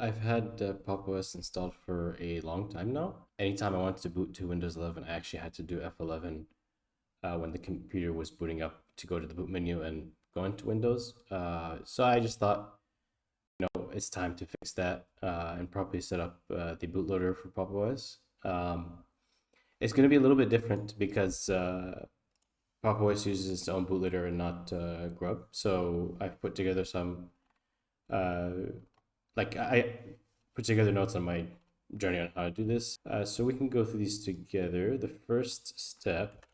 I've had Pop! OS installed for a long time now. Anytime I wanted to boot to Windows 11, I actually had to do F11 when the computer was booting up to go to the boot menu and go into Windows. So I just thought, it's time to fix that and probably set up the bootloader for Pop! OS. It's going to be a little bit different because Pop! OS uses its own bootloader and not Grub. So I've put together some uh, I put together notes on my journey on how to do this. So we can go through these together. The first step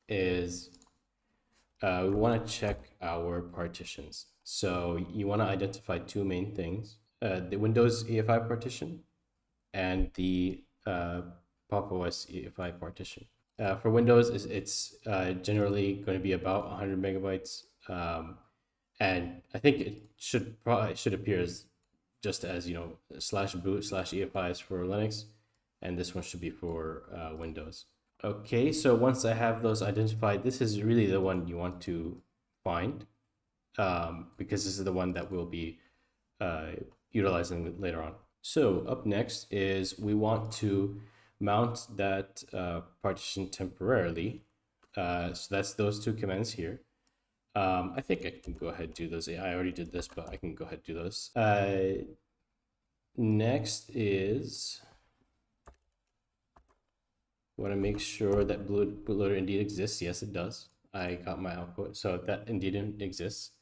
is we want to check our partitions. So you want to identify two main things: the Windows EFI partition and the Pop! OS EFI partition. For Windows, it's generally going to be about 100 megabytes. And I think it should appear as just as /boot/EFIs for Linux, and this one should be for Windows. Okay, so once I have those identified, this is really the one you want to find because this is the one that we'll be uh, utilizing later on. So up next is we want to mount that partition temporarily. So that's those two commands here. I think I can go ahead and do those. I already did this, but I can go ahead and do those. Next is want to make sure that bootloader indeed exists. Yes, it does. I got my output, so that indeed exists.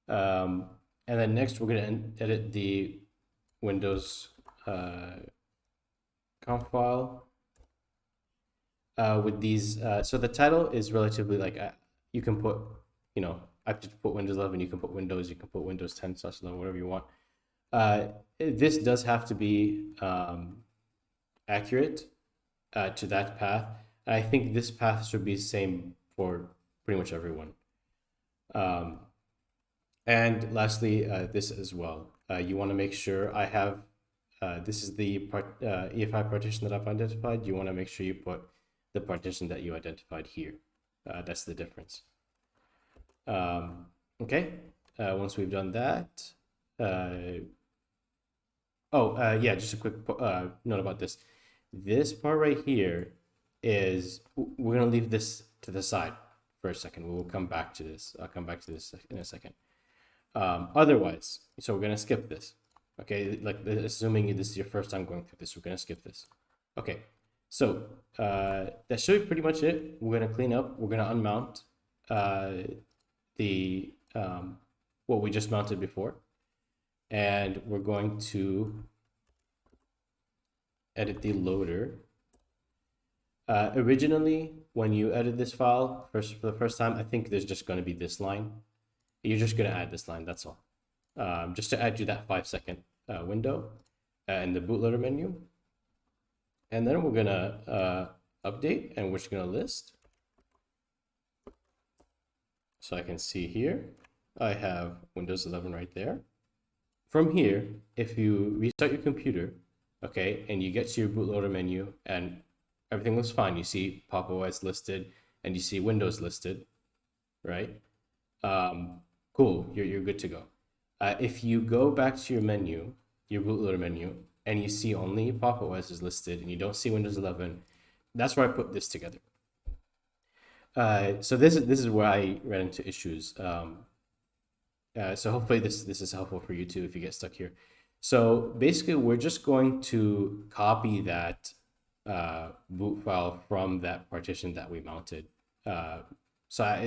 And then next, we're going to edit the Windows conf file with these. So the title is relatively you can put, I have to put Windows 11. You can put Windows. You can put Windows 10/11, whatever you want. This does have to be accurate to that path. I think this path should be the same for pretty much everyone. And lastly, this as well. You want to make sure I have, this is the EFI partition that I've identified. You want to make sure you put the partition that you identified here. That's the difference. Okay, once we've done that, yeah, just a quick note about this. This part right here is, we're going to leave this to the side for a second. We will come back to this. I'll come back to this in a second. Otherwise, so we're going to skip this. Okay, like assuming this is your first time going through this, we're going to skip this. Okay, so that should be pretty much it. We're going to clean up. We're going to unmount the what we just mounted before, and we're going to edit the loader. Originally, when you edit this file for the first time, I think there's just going to be this line. You're just going to add this line, that's all. Just to add you that 5-second window in the bootloader menu. And then we're going to update, and we're just going to list. So I can see here, I have Windows 11 right there. From here, if you restart your computer, okay, and you get to your bootloader menu and everything looks fine, you see Pop! OS listed and you see Windows listed, right? Cool, you're good to go. If you go back to your menu, your bootloader menu, and you see only Pop! OS is listed and you don't see Windows 11, that's where I put this together. So this is where I ran into issues. So hopefully this is helpful for you too if you get stuck here. So basically, we're just going to copy that boot file from that partition that we mounted. So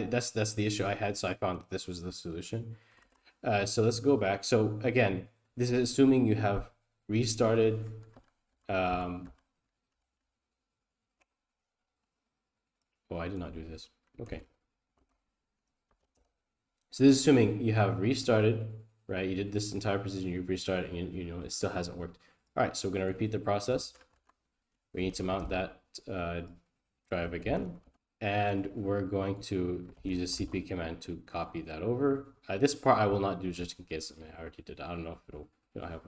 that's the issue I had. So I found that this was the solution. So let's go back. So again, this is assuming you have restarted. Oh, I did not do this. Okay. So this is assuming you have restarted, right? You did this entire procedure, you've restarted, and you know it still hasn't worked. All right, so we're going to repeat the process. We need to mount that drive again, and we're going to use a cp command to copy that over. This part I will not do just in case. I already did. I don't know if it'll have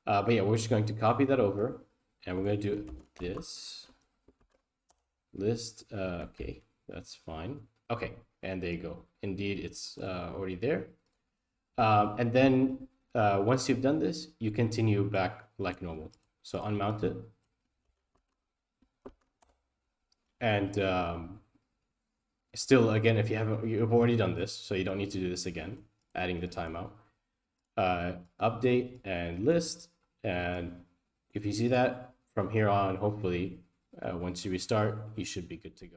but yeah, we're just going to copy that over, and we're going to do this list. Okay, that's fine. Okay, and there you go. Indeed, it's already there. And then Once you've done this, you continue back like normal. So unmount it. And still, again, if you've already done this, so you don't need to do this again, adding the timeout. Update and list. And if you see that from here on, hopefully, once you restart, you should be good to go.